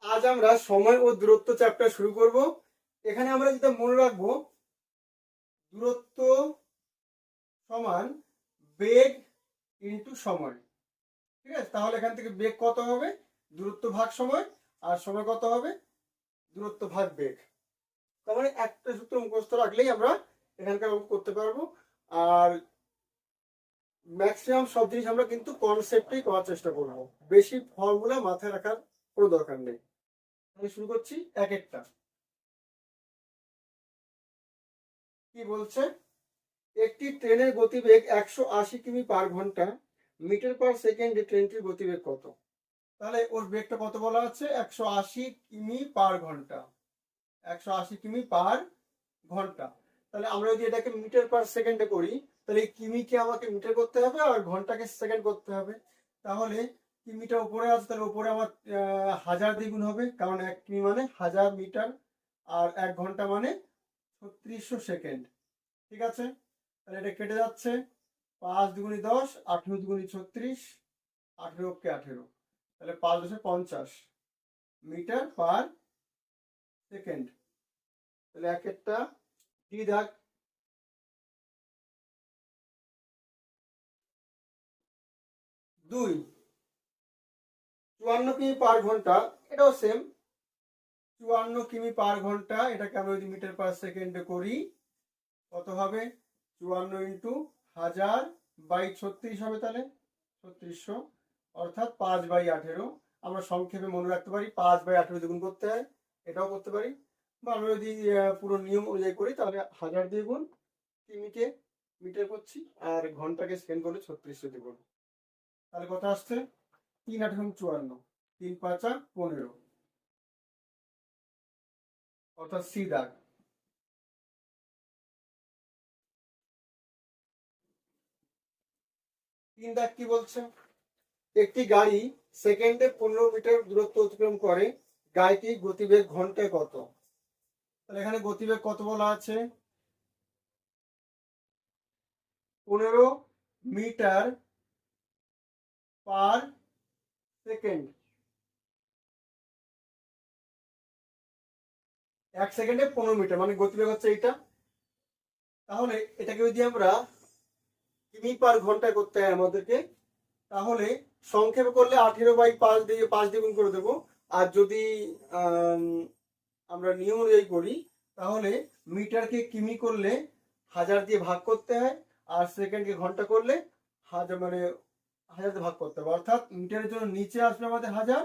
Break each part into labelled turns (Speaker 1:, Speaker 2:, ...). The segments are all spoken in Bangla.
Speaker 1: আজ আমরা সময় ও দূরত্ব চ্যাপ্টার শুরু করব। এখানে আমরা যেটা মনে রাখবো, দূরত্ব সমান বেগ ইনটু সময়। ঠিক আছে, তাহলে এখান থেকে বেগ কত হবে, দূরত্ব ভাগ সময়, আর সময় কত হবে, দূরত্ব ভাগ বেগ। তার মানে একটা সূত্র মুখস্থ রাখলেই আমরা এখানকার অঙ্ক করতে পারবো। আর ম্যাক্সিমাম সব জিনিস আমরা কিন্তু কনসেপ্টেই করার চেষ্টা করবো, বেশি ফর্মুলা মাথায় রাখার কোনো দরকার নেই। আমি শুরু করছি এক একটা। কি বলছে, একটি ট্রেনের গতিবেগ 180 কিমি/ঘন্টা, মিটার পার সেকেন্ডে ট্রেনটির গতিবেগ কত? তাহলে ওর বেগটা কত বলা আছে, 180 কিমি/ঘন্টা, 180 কিমি/ঘন্টা। তাহলে আমরা যদি এটাকে মিটার পার সেকেন্ডে করি, তাহলে এই কিমিকে আমাকে মিটার করতে হবে আর ঘন্টাকে সেকেন্ড করতে হবে। তাহলে কিমিটা উপরে আছে, তাহলে উপরে আমার 1000 দ্বিগুণ হবে, কারণ 1 কিমি মানে 1000 মিটার, আর 1 ঘন্টা মানে 3600 সেকেন্ড। ঠিক আছে, তাহলে এটা কেটে যাচ্ছে, 5 দুগুণি 10, 18 দুগুণি 36, 18 তাহলে 5×10 মিটার পার সেকেন্ড। তাহলে এক একটা ডি দাগ। 2, 54 কিমি/ঘন্টা, এটাও সেম, 54 কিমি/ঘন্টা, এটাকে আমরা যদি মিটার পার সেকেন্ডে করি কত হবে, 54×1000/36 হবে, তাহলে 3600, অর্থাৎ 5/18। আমরা সংক্ষেপে মনে রাখতে পারি 5/18 দ্বিগুণ করতে হয়, এটাও করতে পারি। বা আমরা যদি পুরো নিয়ম অনুযায়ী করি, তাহলে 1000 দিয়ে গুণ, কিমিকে মিটার করছি, আর ঘন্টাকে সেকেন্ড করে 3600 দিয়ে গুণ। তাহলে কত আসছে, 3×8=54, 3×5=15, অর্থাৎ সি দাগ। 3 দাগ কি বলছে, একটি গাড়ি সেকেন্ডে 15 মিটার দূরত্ব অতিক্রম করে, গাড়িটির গতিবেগ ঘন্টায় কত? তাহলে এখানে গতিবেগ কত বলা আছে, 15 মিটার/সেকেন্ড। 1 সেকেন্ডে 15 মিটার মানে গতিবেগ হচ্ছে এইটা। তাহলে এটাকে যদি আমরা কিমি/ঘন্টায় করতে হয় আমাদেরকে, তাহলে সংক্ষেপে করলে 18/5 দিয়ে 5 দ্বিগুণ করে দেবো। আর যদি আমরা নিয়ম অনুযায়ী করি, তাহলে মিটারকে কিমি করলে 1000 দিয়ে ভাগ করতে হয়, আর সেকেন্ডকে ঘন্টা করলে 1000 মানে 1000 দিয়ে ভাগ করতে হবে। অর্থাৎ মিটারের জন্য নিচে আসবে আমাদের 1000,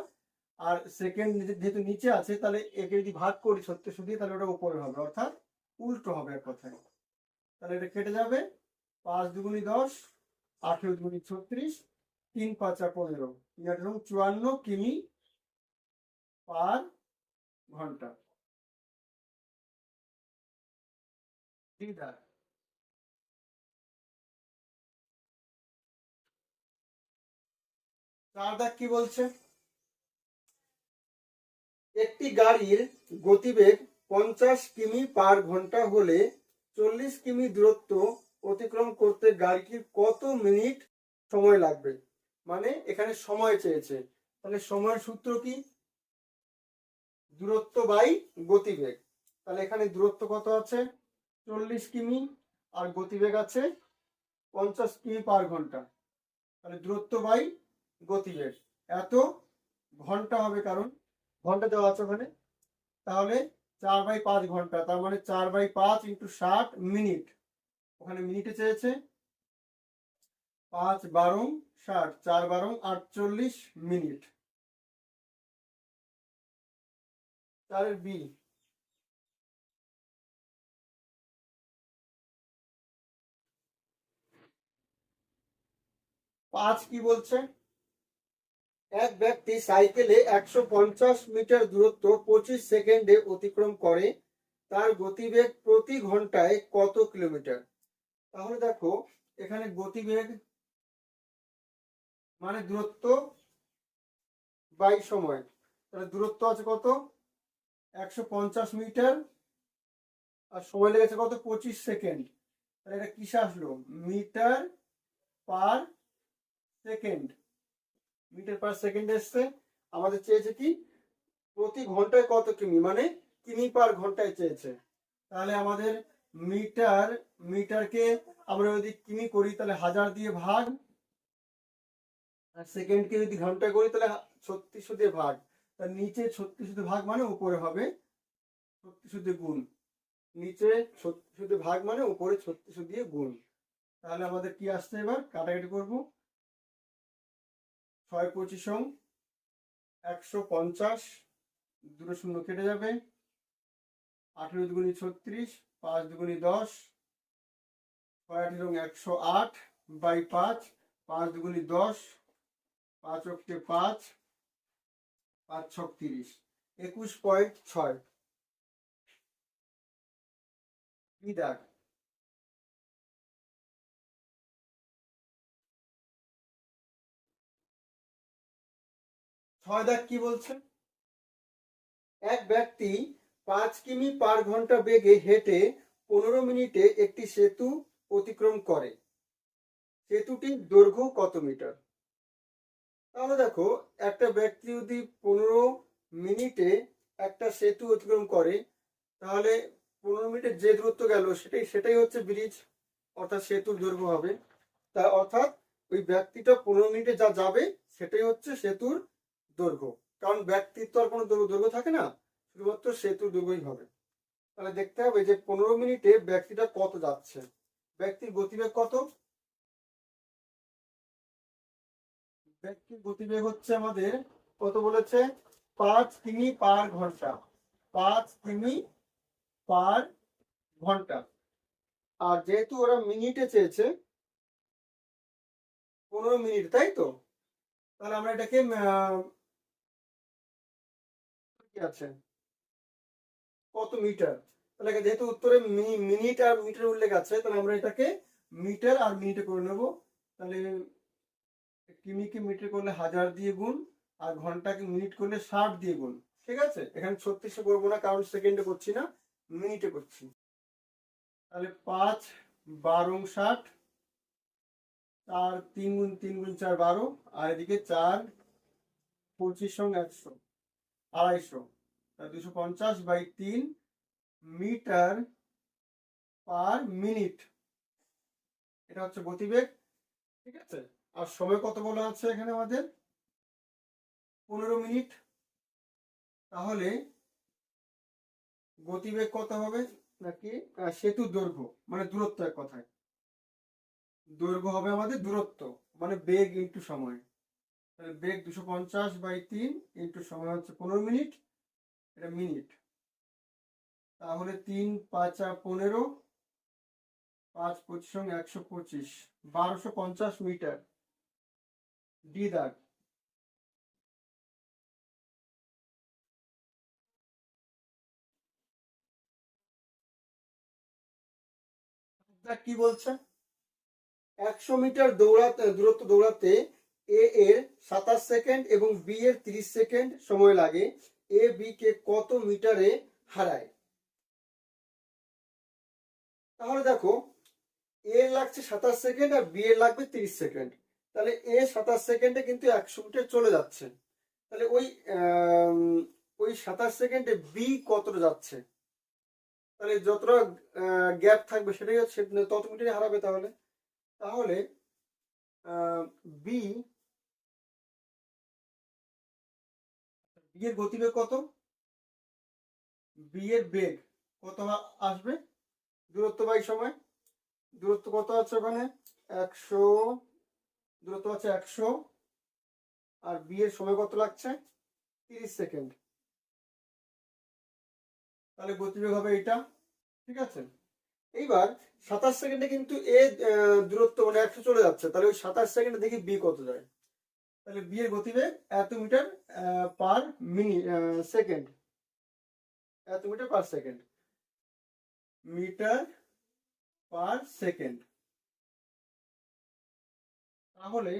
Speaker 1: আর সেকেন্ড যেহেতু নিচে আছে, তাহলে একে যদি ভাগ করি 3600 দিয়ে, তাহলে ওটা উপরে হবে, অর্থাৎ উল্টো হবে এক কথায়। তাহলে এটা কেটে যাবে, 5 দুগুণি 10, 18 দুগুণি 36, 3×5=15, 3×8=54 কিমি/ঘন্টা। দ্বিধার 4 দাগ কি বলছে, একটি গাড়ির গতিবেগ 50 কিমি/ঘন্টা হলে 40 কিমি দূরত্ব অতিক্রম করতে গাড়িটির কত মিনিট সময় লাগবে? মানে এখানে সময় চেয়েছে, তাহলে সময়ের সূত্র কি, দূরত্ব বাই গতিবেগ। তাহলে এখানে দূরত্ব কত আছে, 40 কিমি, আর গতিবেগ আছে 50 কিমি/ঘন্টা। তাহলে দূরত্ব বাই গতিবেগ এত ঘন্টা হবে, কারণ ঘন্টা দেওয়া আছে ওখানে। তাহলে 4/5 ঘন্টা, তার মানে 4/5 × 60 মিনিট, ওখানে মিনিটে চেয়েছে। 5×12=60, 4×12=48 মিনিট। 4-এর বি। 5 কি বলছে, এক ব্যক্তি সাইকেলে 150 মিটার দূরত্ব 25 সেকেন্ডে অতিক্রম করে, তার গতিবেগ প্রতি ঘন্টায় কত কিলোমিটার? তাহলে দেখো, এখানে গতিবেগ মানে দূরত্ব বাই সময়। তাহলে দূরত্ব আছে কত, 150 মিটার, আর সময় লেগেছে কত, 25 সেকেন্ড। তাহলে এটা কিসে আসলো, metre per second, metre per second এসছে। আমাদের চেয়েছে কি, প্রতি ঘন্টায় কত কিমি, মানে কিমি পার ঘন্টায় চেয়েছে। তাহলে আমাদের মিটারকে আমরা যদি কিমি করি তাহলে 1000 দিয়ে ভাগ, আর সেকেন্ডকে যদি ঘন্টায় করি তাহলে 3600 দিয়ে ভাগ। তার নিচে 3600 দিয়ে ভাগ মানে উপরে হবে 3600 দিয়ে গুণ, নিচে 3600 দিয়ে ভাগ মানে উপরে 3600 দিয়ে গুণ। তাহলে আমাদের কি আসছে, এবার কাটাকাটি করবো। 6 25 150, দুটো শূন্য কেটে যাবে। 18 দুগুণি 36, 5 দুগুণি 10, 6 108 বাই 5, 5 দুগুণি 10, 5 অক্ষে 5, 5 ছক 30, 21.6। কি দাগ? 6 দাগ কি বলছে? এক ব্যক্তি 5 কিমি পার ঘন্টা বেগে হেঁটে 15 মিনিটে একটি সেতু অতিক্রম করে। সেতুটির দৈর্ঘ্য কত মিটার? তাহলে দেখো, একটা ব্যক্তি যদি 15 মিনিটে একটা সেতু অতিক্রম করে, তাহলে 15 মিনিটে যে দূরত্ব গেল সেটাই হচ্ছে ব্রিজ, অর্থাৎ সেতুর দৈর্ঘ্য হবে। তা অর্থাৎ ওই ব্যক্তিটা 15 মিনিটে যা যাবে সেটাই হচ্ছে সেতুর দৈর্ঘ্য। কারণ ব্যক্তির তো আর কোনো দৈর্ঘ্য থাকে না, শুধুমাত্র সেতুর দৈর্ঘ্যই হবে। তাহলে দেখতে হবে যে 15 মিনিটে ব্যক্তিটা কত যাচ্ছে। ব্যক্তির গতিবেগ কত? ব্যক্তির গতিবেগ হচ্ছে আমাদের কত বলেছে? 5 কিমি পার ঘন্টা। 5 কিমি পার ঘন্টা। আর যেহেতু ওরা মিনিটে চেয়েছে 15 মিনিট, তাই তো? তাহলে আমরা এটাকে কি আছে, কত মিটার? তাহলে যেহেতু উত্তরে মিনিট আর মিটার উল্লেখ আছে, তাহলে আমরা এটাকে মিটার আর মিনিটে করে নেব। তাহলে কিমিকে মিটার করলে 1000 দিয়ে গুণ, আর ঘন্টাকে মিনিট করলে 60 দিয়ে গুণ। ঠিক আছে, এখানে 3600 করবো না, কারণ সেকেন্ডে করছি না, মিনিটে করছি। তাহলে 5 12 60, 4 3 গুণ 3 গুণ 4 12, আর এদিকে 4 25 100, 250, 250/3 মিটার পার মিনিট। এটা হচ্ছে গতিবেগ। ঠিক আছে, আর সময় কত বলা আছে এখানে আমাদের? 15 মিনিট। তাহলে গতিবেগ কত হবে, নাকি সেতুর দৈর্ঘ্য মানে দূরত্ব, এক কথায় দৈর্ঘ্য হবে আমাদের দূরত্ব, মানে বেগ ইন্টু সময়। তাহলে বেগ 250/3 ইন্টু সময় হচ্ছে 15 মিনিট, এটা মিনিট। তাহলে 3 5 15, 5 25 125, 1250 মিটার। ডি দাগ। কি বলছে? 100 মিটার দূরত্ব দৌড়াতে এ এর 27 সেকেন্ড এবং বি এর 30 সেকেন্ড সময় লাগে। এ বি কে কত মিটারে হারায়? তাহলে দেখো, এর লাগছে 27 সেকেন্ড আর বি এর লাগবে 30 সেকেন্ড। তাহলে এ 27 সেকেন্ডে কিন্তু 100 মিটার চলে যাচ্ছে। তাহলে ওই 27 সেকেন্ডে বি কতটা যাচ্ছে? তাহলে যতটা গ্যাপ থাকবে সেটাই হচ্ছে, তত মিটারই হারাবে। তাহলে তাহলে বি এর গতিবেগ কত? বি এর বেগ কত আসবে? দূরত্ব বাই সময়। দূরত্ব কত আছে ওখানে? 100, দূরত্ব আছে 100, আর বি এর সময় কত লাগছে? 30 সেকেন্ড। তাহলে গতিবেগ হবে এটা। ঠিক আছে, এইবার 27 সেকেন্ডে কিন্তু এ দূরত্ব মানে 100 চলে যাচ্ছে, তাহলে ওই 27 সেকেন্ডে দেখি বি কত যায়। তাহলে বি এর গতিবেগ এত মিটার পার মিনিট সেকেন্ড, এত metre per second, metre per second. তাহলে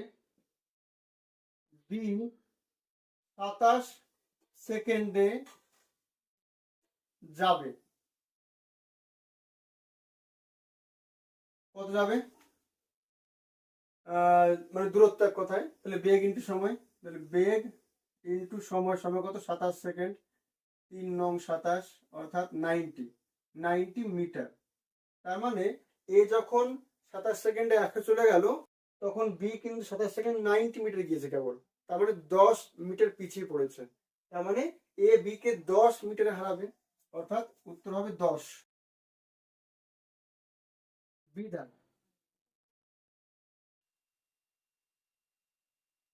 Speaker 1: বি 27 সেকেন্ডে যাবে, কত যাবে? মানে দূরত্ব এক কথায়। তাহলে বেগ ইন্টু সময়, তাহলে বেগ ইন্টু সময়, সময় কত 27 সেকেন্ড, 3 নং 27 অর্থাৎ 90 মিটার। তার মানে এ যখন 27 সেকেন্ডে 100 চলে গেল, তখন বি কিন্তু 27 সেকেন্ড 90 মিটার গিয়েছে কেবল। তার মানে 10 মিটার পিছিয়ে পড়েছে। তার মানে এ বি কে 10 মিটারে হারাবে, অর্থাৎ উত্তর হবে 10। বিদান।